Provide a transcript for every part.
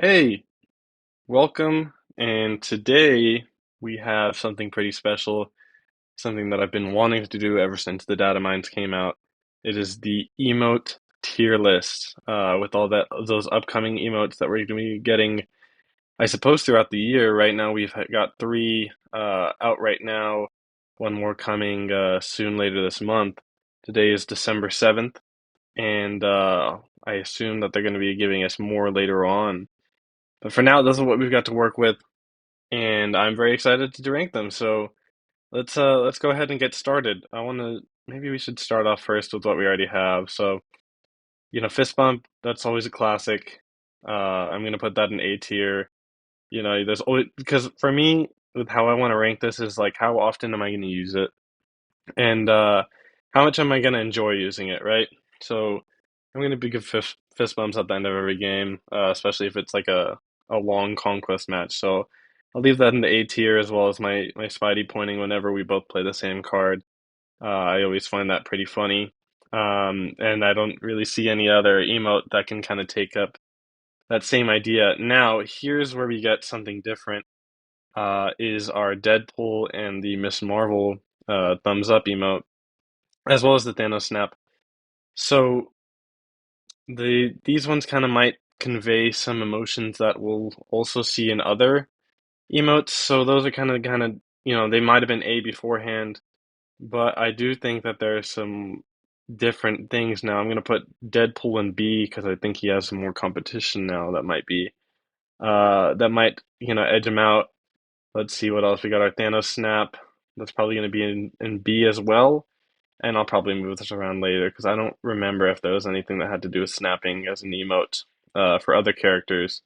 Hey, welcome. And today we have something pretty special, something that I've been wanting to do ever since the datamined came out. It is the emote tier list, with all those upcoming emotes that we're going to be getting, I suppose, throughout the year. Right now, we've got three out right now, one more coming soon later this month. Today is December 7th, and I assume that they're going to be giving us more later on. But for now, this is what we've got to work with, and I'm very excited to rank them. So let's go ahead and get started. I want to maybe we should start off first with what we already have. So fist bump, that's always a classic. I'm gonna put that in A tier. There's always because for me, with how I want to rank this is like how often am I going to use it, and how much am I going to enjoy using it, right? So I'm going to be good fist bumps at the end of every game, especially if it's like a long conquest match. So I'll leave that in the A tier as well as my Spidey pointing whenever we both play the same card. I always find that pretty funny. And I don't really see any other emote that can kind of take up that same idea. Now, here's where we get something different. Is our Deadpool and the Miss Marvel thumbs up emote, as well as the Thanos snap. So these ones kind of might convey some emotions that we'll also see in other emotes. So those are kind of they might have been A beforehand, but I do think that there's some different things now. I'm gonna put Deadpool in B because I think he has some more competition now that might edge him out. Let's see what else we got. Our Thanos snap. That's probably gonna be in B as well. And I'll probably move this around later because I don't remember if there was anything that had to do with snapping as an emote for other characters.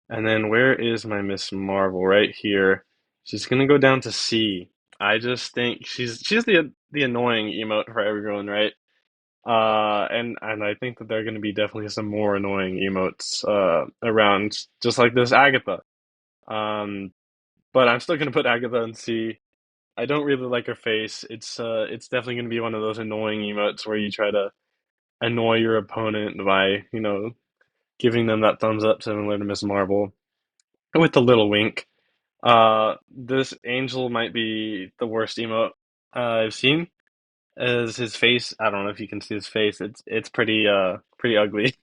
And then where is my Miss Marvel? Right here. She's gonna go down to C. I just think she's the annoying emote for everyone, right? And I think that there are gonna be definitely some more annoying emotes around, just like this Agatha. Um, but I'm still gonna put Agatha in C. I don't really like her face. It's definitely gonna be one of those annoying emotes where you try to annoy your opponent by, giving them that thumbs up similar to Miss Marvel with a little wink. This Angel might be the worst emote I've seen. As his face, I don't know if you can see his face. It's pretty ugly.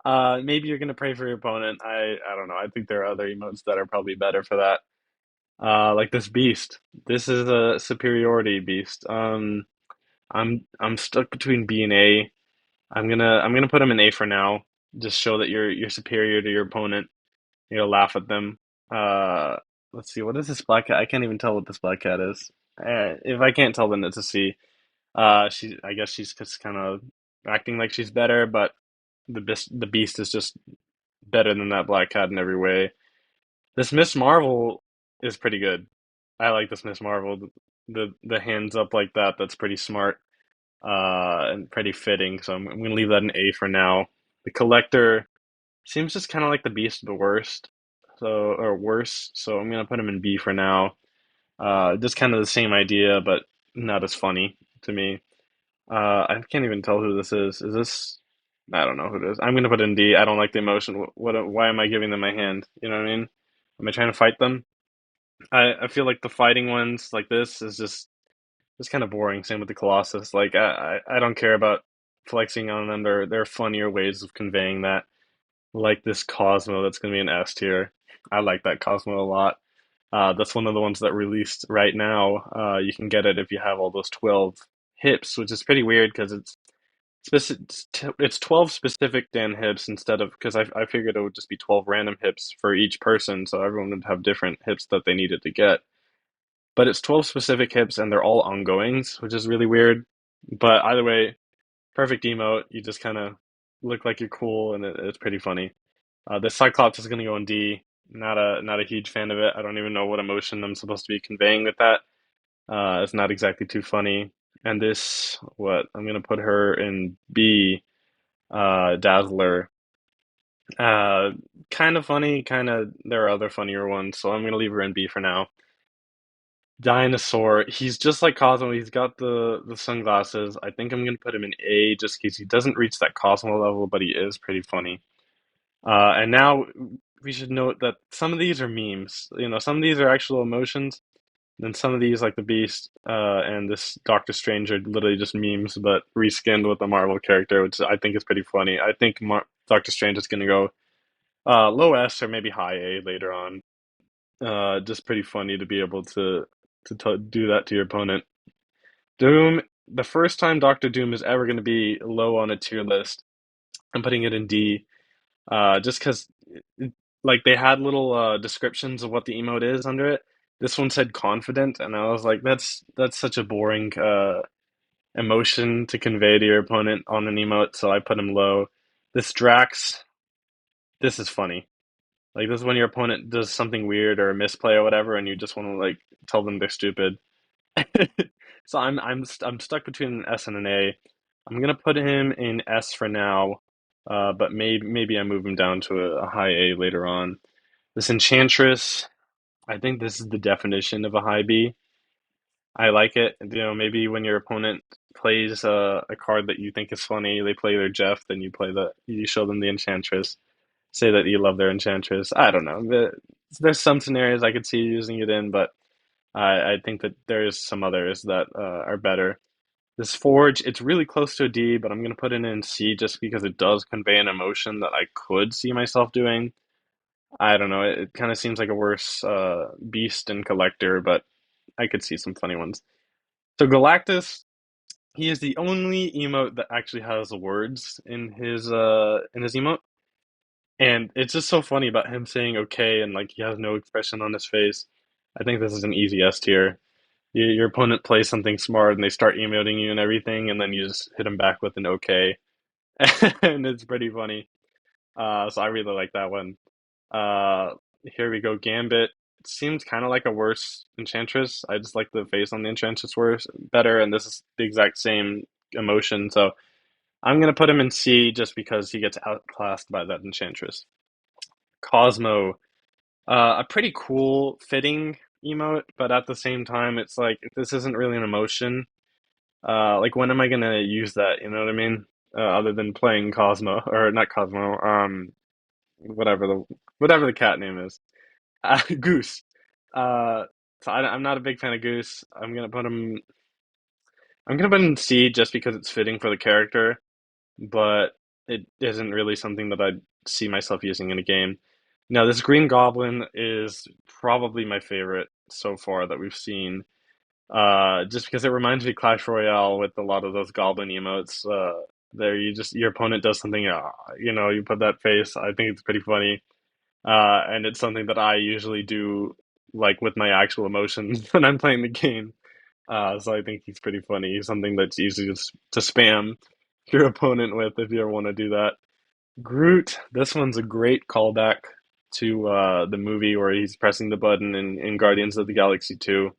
Maybe you're gonna pray for your opponent. I don't know. I think there are other emotes that are probably better for that. Like this beast. This is a superiority beast. I'm stuck between B and A. I'm gonna put him in A for now. Just show that you're superior to your opponent. Laugh at them. Uh, let's see. What is this black cat? I can't even tell what this black cat is. If I can't tell, then it's a C. I guess she's just kind of acting like she's better, but the beast is just better than that black cat in every way. This Miss Marvel is pretty good. I like this Miss Marvel. The hands up like that. That's pretty smart. And pretty fitting. So I'm gonna leave that an A for now. The collector seems just kind of like the beast, but worst. Or worse. So I'm gonna put him in B for now. Just kind of the same idea, but not as funny to me. I can't even tell who this is. Is this? I don't know who it is. I'm gonna put in D. I don't like the emotion. Why am I giving them my hand? You know what I mean? Am I trying to fight them? I feel like the fighting ones like this is just kind of boring. Same with the Colossus. Like I don't care about flexing on them. There are funnier ways of conveying that. Like this Cosmo that's gonna be an S tier. I like that Cosmo a lot. That's one of the ones that released right now. You can get it if you have all those 12 hips, which is pretty weird because it's 12 specific Dan hips instead of because I figured it would just be 12 random hips for each person, so everyone would have different hips that they needed to get. But it's 12 specific hips and they're all ongoings, which is really weird. But either way, perfect emote. You just kind of look like you're cool and it's pretty funny. The Cyclops is going to go in D. Not a huge fan of it. I don't even know what emotion I'm supposed to be conveying with that. It's not exactly too funny. And this, what? I'm going to put her in B, Dazzler. Uh, Kind of funny, kind of, there are other funnier ones, so I'm going to leave her in B for now. Dinosaur, he's just like Cosmo. He's got the sunglasses. I think I'm gonna put him in A just because he doesn't reach that Cosmo level, but he is pretty funny. And now we should note that some of these are memes. Some of these are actual emotions. Then some of these, like the Beast and this Doctor Strange, are literally just memes, but reskinned with a Marvel character, which I think is pretty funny. I think Doctor Strange is going to go low S or maybe high A later on. Just pretty funny to be able to do that to your opponent. Doom, the first time Doctor Doom is ever going to be low on a tier list, I'm putting it in D. Just because like they had little descriptions of what the emote is under it. This one said confident, and I was like, that's such a boring emotion to convey to your opponent on an emote, so I put him low. This Drax, this is funny. Like this is when your opponent does something weird or a misplay or whatever, and you just want to like tell them they're stupid. So I'm stuck between an S and an A. I'm gonna put him in S for now, but maybe I move him down to a high A later on. This Enchantress, I think this is the definition of a high B. I like it. Maybe when your opponent plays a card that you think is funny, they play their Jeff, then you show them the Enchantress, say that you love their Enchantress. I don't know. There's some scenarios I could see using it in, but I think that there's some others that are better. This Forge, it's really close to a D, but I'm going to put it in C just because it does convey an emotion that I could see myself doing. I don't know. It kind of seems like a worse Beast and Collector, but I could see some funny ones. So Galactus, he is the only emote that actually has words in his emote, and it's just so funny about him saying okay and like he has no expression on his face. I think this is an easy S tier. Your opponent plays something smart and they start emoting you and everything, and then you just hit them back with an okay, and it's pretty funny. So I really like that one. Uh, Here we go. Gambit. It seems kind of like a worse Enchantress. I just like the face on the Enchantress worse better, and this is the exact same emotion. So I'm gonna put him in C just because he gets outclassed by that Enchantress. Cosmo. A pretty cool fitting emote, but at the same time, it's like this isn't really an emotion. Like when am I gonna use that? You know what I mean? Other than playing Cosmo or not Cosmo, whatever the cat name is, Goose. Uh, so I'm not a big fan of Goose. I'm gonna put him in C just because it's fitting for the character, but it isn't really something that I'd see myself using in a game. Now, this Green Goblin is probably my favorite so far that we've seen. Just because it reminds me of Clash Royale with a lot of those Goblin emotes. There, your opponent does something, you put that face. I think it's pretty funny, and it's something that I usually do, like with my actual emotions when I'm playing the game. So I think he's pretty funny. He's something that's easy to spam your opponent with if you ever want to do that. Groot, this one's a great callback to the movie where he's pressing the button in Guardians of the Galaxy 2.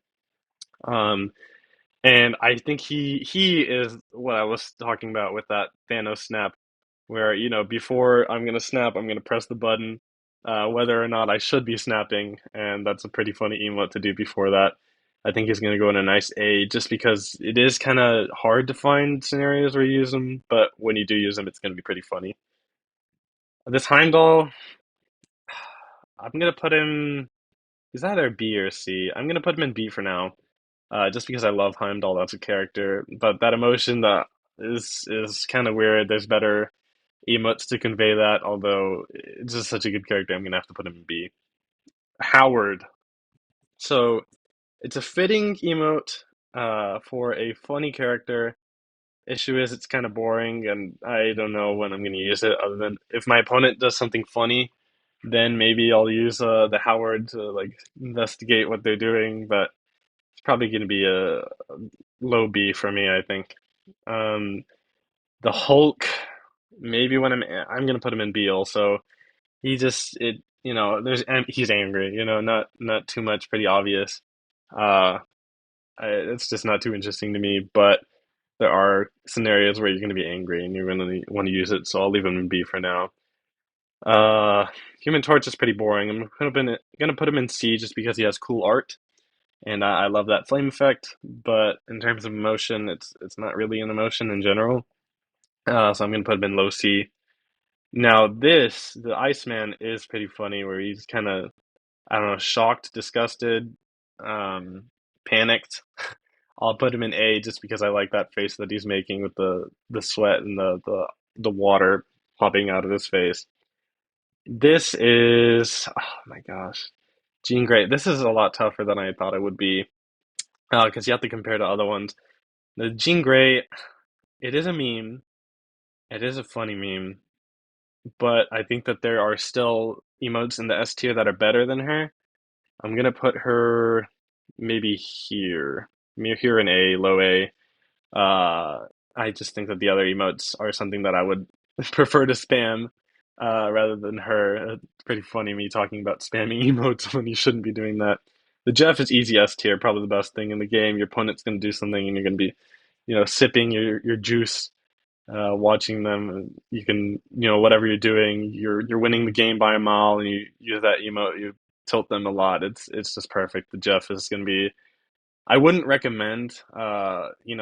Um, and I think he is what I was talking about with that Thanos snap, where before I'm gonna snap, I'm gonna press the button, whether or not I should be snapping, and that's a pretty funny emote to do before that. I think he's gonna go in a nice A, just because it is kind of hard to find scenarios where you use them, but when you do use them, it's gonna be pretty funny. This Heimdall, I'm gonna put him. He's either B or C. I'm gonna put him in B for now, just because I love Heimdall as a character. But that emotion that is kind of weird. There's better emotes to convey that. Although it's just such a good character, I'm gonna have to put him in B. Howard. So it's a fitting emote for a funny character. Issue is it's kind of boring, and I don't know when I'm gonna use it. Other than if my opponent does something funny, then maybe I'll use the Howard to like investigate what they're doing. But it's probably gonna be a low B for me, I think. Um, the Hulk, maybe when I'm gonna put him in B also. He just it he's angry, not too much, pretty obvious. Uh, it's just not too interesting to me, but there are scenarios where you're gonna be angry and you're gonna want to use it, so I'll leave him in B for now. Uh, Human Torch is pretty boring. Gonna put him in C just because he has cool art, and I love that flame effect. But in terms of emotion, it's not really an emotion in general. So I'm gonna put him in low C. Now this, the Iceman is pretty funny where he's kind of, I don't know, shocked, disgusted, um, panicked. I'll put him in A just because I like that face that he's making with the sweat and the water popping out of his face. This is, oh my gosh, Jean Grey. This is a lot tougher than I thought it would be because you have to compare to other ones. The Jean Grey, it is a meme. It is a funny meme, but I think that there are still emotes in the S tier that are better than her. I'm gonna put her maybe here, maybe here in A, low A. Uh, I just think that the other emotes are something that I would prefer to spam rather than her. It's pretty funny me talking about spamming emotes when you shouldn't be doing that. The Jeff is easy S tier, probably the best thing in the game. Your opponent's going to do something and you're going to be, sipping your juice, watching them. You can, whatever you're doing, you're winning the game by a mile and you use that emote, you tilt them a lot. It's just perfect. The Jeff is going to be I wouldn't recommend,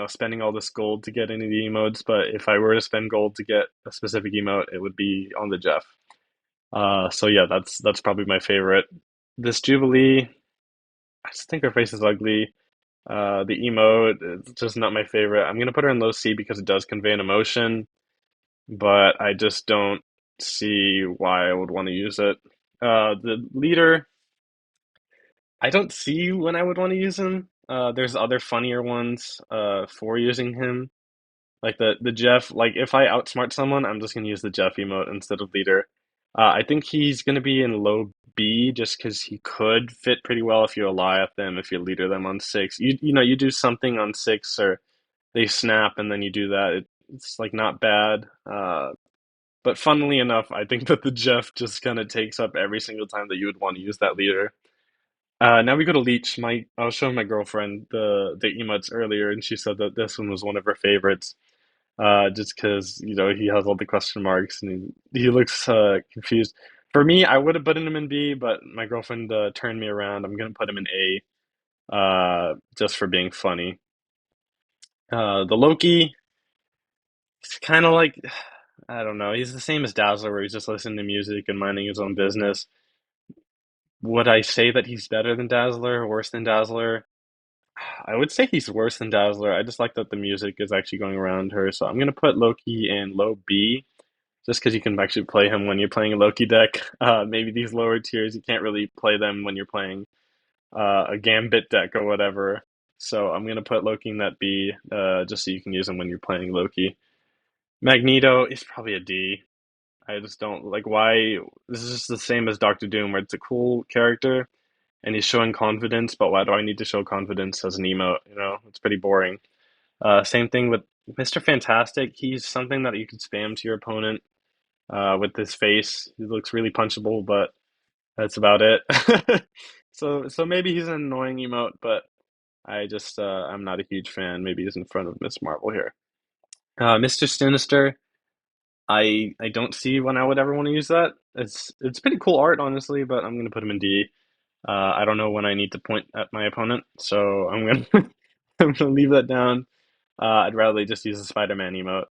spending all this gold to get any of the emotes, but if I were to spend gold to get a specific emote, it would be on the Jeff. So yeah, that's probably my favorite. This Jubilee, I just think her face is ugly. The emote, it's just not my favorite. I'm gonna put her in low C because it does convey an emotion, but I just don't see why I would want to use it. The leader, I don't see when I would want to use him. There's other funnier ones for using him. Like the Jeff, like if I outsmart someone, I'm just gonna use the Jeff emote instead of leader. I think he's gonna be in low B just because he could fit pretty well if you Goliath them, if you leader them on six. You do something on six or they snap and then you do that. It's like not bad. But funnily enough, I think that the Jeff just kind of takes up every single time that you would want to use that leader. Now we go to Leech. I was showing my girlfriend the emotes earlier, and she said that this one was one of her favorites. Just because he has all the question marks and he looks confused. For me, I would have put him in B, but my girlfriend turned me around. I'm gonna put him in A, just for being funny. The Loki, it's kind of like I don't know. He's the same as Dazzler, where he's just listening to music and minding his own business. Would I say that he's better than Dazzler or worse than Dazzler? I would say he's worse than Dazzler. I just like that the music is actually going around her, so I'm gonna put Loki in low B, just because you can actually play him when you're playing a Loki deck. Maybe these lower tiers you can't really play them when you're playing a Gambit deck or whatever. So I'm gonna put Loki in that B, just so you can use him when you're playing Loki. Magneto is probably a D. I just don't like why this is just the same as Doctor Doom, where it's a cool character and he's showing confidence, but why do I need to show confidence as an emote? It's pretty boring. Same thing with Mr. Fantastic. He's something that you can spam to your opponent with his face. He looks really punchable, but that's about it. So maybe he's an annoying emote, but I'm not a huge fan. Maybe he's in front of Miss Marvel here. Mr. Sinister. I don't see when I would ever want to use that. It's pretty cool art, honestly, but I'm gonna put him in D. I don't know when I need to point at my opponent, so I'm gonna I'm gonna leave that down. I'd rather just use the Spider-Man emote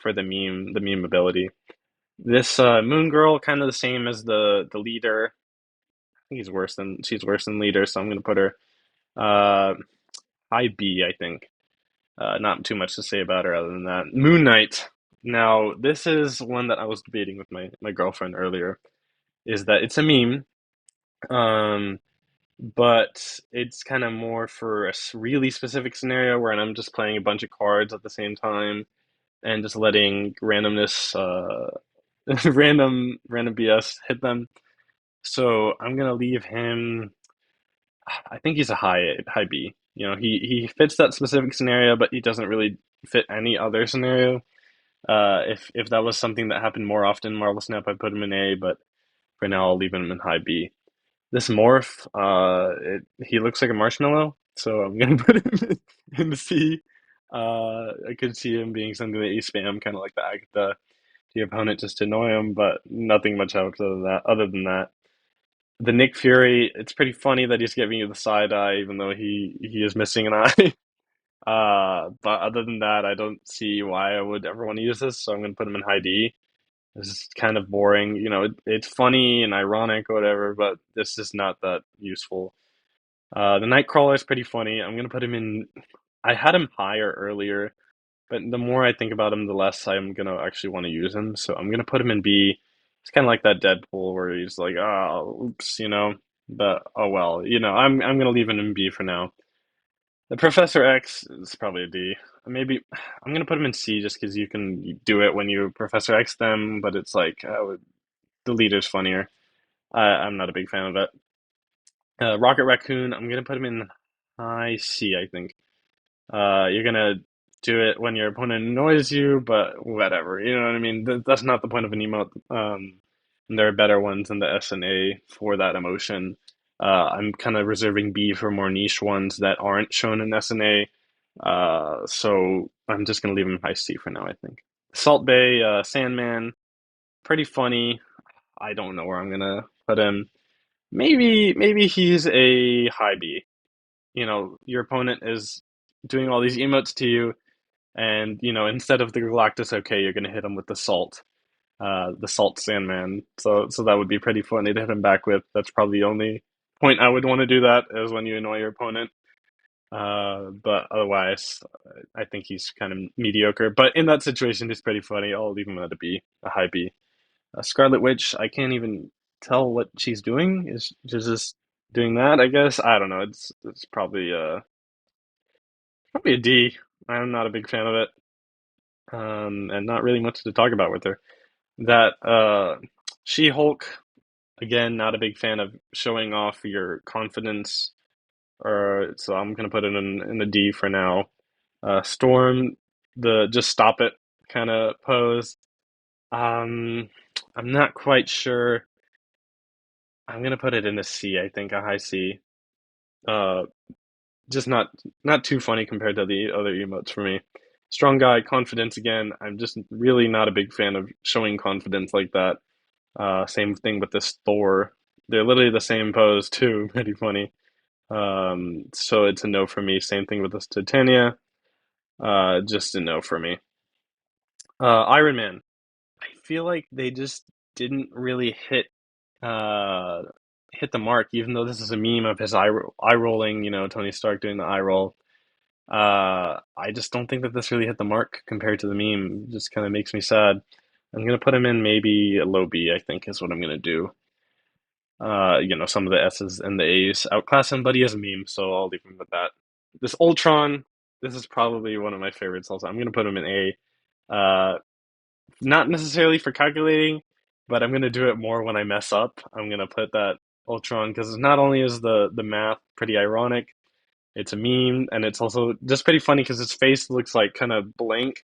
for the meme ability. This Moon Girl, kind of the same as the leader. I think she's worse than leader, so I'm gonna put her uh, high B. I think. Not too much to say about her other than that. Moon Knight. Now, this is one that I was debating with my girlfriend earlier. Is that it's a meme, um, but it's kind of more for a really specific scenario where I'm just playing a bunch of cards at the same time and just letting randomness, random BS hit them. So I'm gonna leave him. I think he's a high B. He fits that specific scenario, but he doesn't really fit any other scenario. If that was something that happened more often, Marvel Snap, I'd put him in A, but for now I'll leave him in high B. This morph, he looks like a marshmallow, so I'm gonna put him in C. I could see him being something that you spam, kind of like the Agatha to your opponent just to annoy him, but nothing much else Other than that, the Nick Fury, it's pretty funny that he's giving you the side eye, even though he is missing an eye. But other than that, I don't see why I would ever want to use this, so I'm gonna put him in high D. This is kind of boring. It's funny and ironic or whatever, but this is not that useful. The Nightcrawler is pretty funny. I'm gonna put him in. I had him higher earlier, but the more I think about him, the less I'm gonna actually want to use him. So I'm gonna put him in B. It's kind of like that Deadpool where he's like, oh, oops. But oh well, I'm gonna leave him in B for now. The Professor X is probably a D. Maybe I'm gonna put him in C just because you can do it when you Professor X them, but it's like the leader's funnier. I'm not a big fan of it. Rocket Raccoon, I'm gonna put him in high C, I think. You're gonna do it when your opponent annoys you, but whatever. You know what I mean? That's not the point of an emote. And there are better ones in the S and A for that emotion. I'm kind of reserving B for more niche ones that aren't shown in S and A. So I'm just gonna leave him high C for now, I think. Salt Bay, Sandman, pretty funny. I don't know where I'm gonna put him. Maybe he's a high B. Your opponent is doing all these emotes to you, and instead of the Galactus, okay, you're gonna hit him with the Salt Sandman. So that would be pretty funny to hit him back with. That's probably the only point I would want to do that is when you annoy your opponent. But otherwise, I think he's kind of mediocre. But in that situation, he's pretty funny. I'll leave him at a B, a high B. Scarlet Witch, I can't even tell what she's doing. Is she's just doing that? I guess I don't know. It's probably a D. I'm not a big fan of it, and not really much to talk about with her. That She-Hulk, again, not a big fan of showing off your confidence. Or so I'm gonna put it in a D for now. Storm, the just stop it kind of pose. Um, I'm not quite sure. I'm gonna put it in a C. I think a high C. Uh, just not too funny compared to the other emotes for me. Strong guy, confidence again. I'm just really not a big fan of showing confidence like that. Same thing with this Thor. They're literally the same pose too. Pretty funny. So it's a no for me. Same thing with this Titania. Just a no for me. Iron Man. I feel like they just didn't really uh hit the mark, even though this is a meme of his eye rolling, Tony Stark doing the eye roll. I just don't think that this really hit the mark compared to the meme. It just kind of makes me sad. I'm gonna put him in maybe a low B, I think is what I'm gonna do. Some of the S's and the A's outclass him, but he is a meme, so I'll leave him with that. This Ultron, this is probably one of my favorites also. I'm gonna put him in A. Not necessarily for calculating, but I'm gonna do it more when I mess up. I'm gonna put that Ultron because not only is the math pretty ironic, it's a meme, and it's also just pretty funny because his face looks like kind of blank,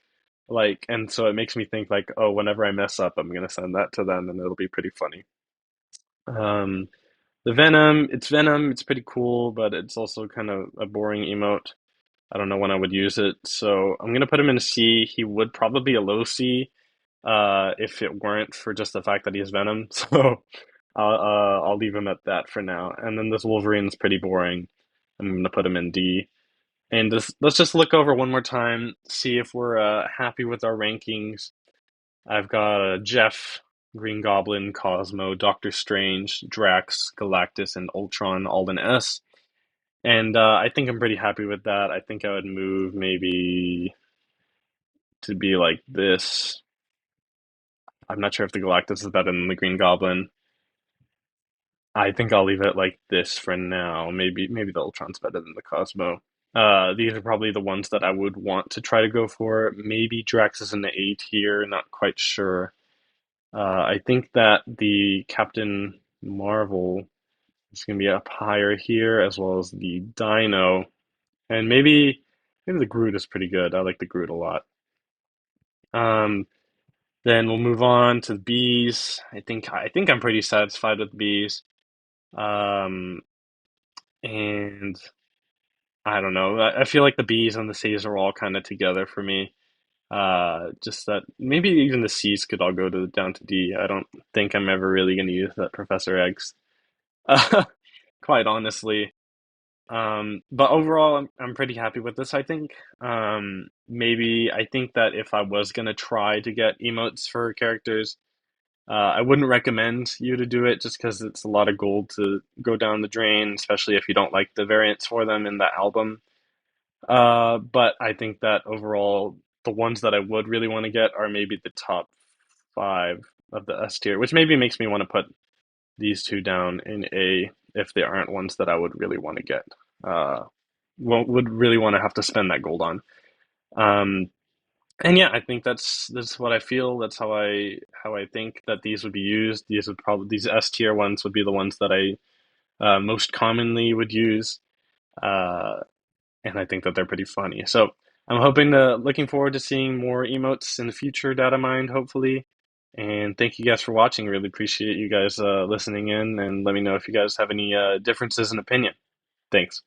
like, and so it makes me think like, oh, whenever I mess up, I'm gonna send that to them, and it'll be pretty funny. Um, the Venom, it's Venom, it's pretty cool, but it's also kind of a boring emote. I don't know when I would use it, so I'm gonna put him in a C. He would probably be a low C, if it weren't for just the fact that he has Venom. So I'll leave him at that for now. And then this Wolverine's pretty boring. I'm gonna put him in D. And let's just look over one more time, see if we're happy with our rankings. I've got Jeff, Green Goblin, Cosmo, Doctor Strange, Drax, Galactus, and Ultron all in S. And I think I'm pretty happy with that. I think I would move maybe to be like this. I'm not sure if the Galactus is better than the Green Goblin. I think I'll leave it like this for now. Maybe the Ultron's better than the Cosmo. These are probably the ones that I would want to try to go for. Maybe Drax is an 8 here, not quite sure. I think that the Captain Marvel is going to be up higher here, as well as the Dino, and maybe the Groot is pretty good. I like the Groot a lot. Um, then we'll move on to the bees. I think I'm pretty satisfied with bees. Um, and I don't know. I feel like the B's and the C's are all kind of together for me. Just that maybe even the C's could all go down to D. I don't think I'm ever really going to use that Professor X, quite honestly. But overall, I'm pretty happy with this, I think. Maybe I think that if I was going to try to get emotes for characters, I wouldn't recommend you to do it just because it's a lot of gold to go down the drain, especially if you don't like the variants for them in the album. But I think that overall, the ones that I would really want to get are maybe the top five of the S tier, which maybe makes me want to put these two down in A if they aren't ones that I would really want to get. Uh, would really want to have to spend that gold on. Um, and yeah, I think that's what I feel. That's how I think that these would be used. These S tier ones would be the ones that I most commonly would use. Uh, and I think that they're pretty funny. So I'm looking forward to seeing more emotes in the future, data mined, hopefully. And thank you guys for watching. Really appreciate you guys listening in, and let me know if you guys have any differences in opinion. Thanks.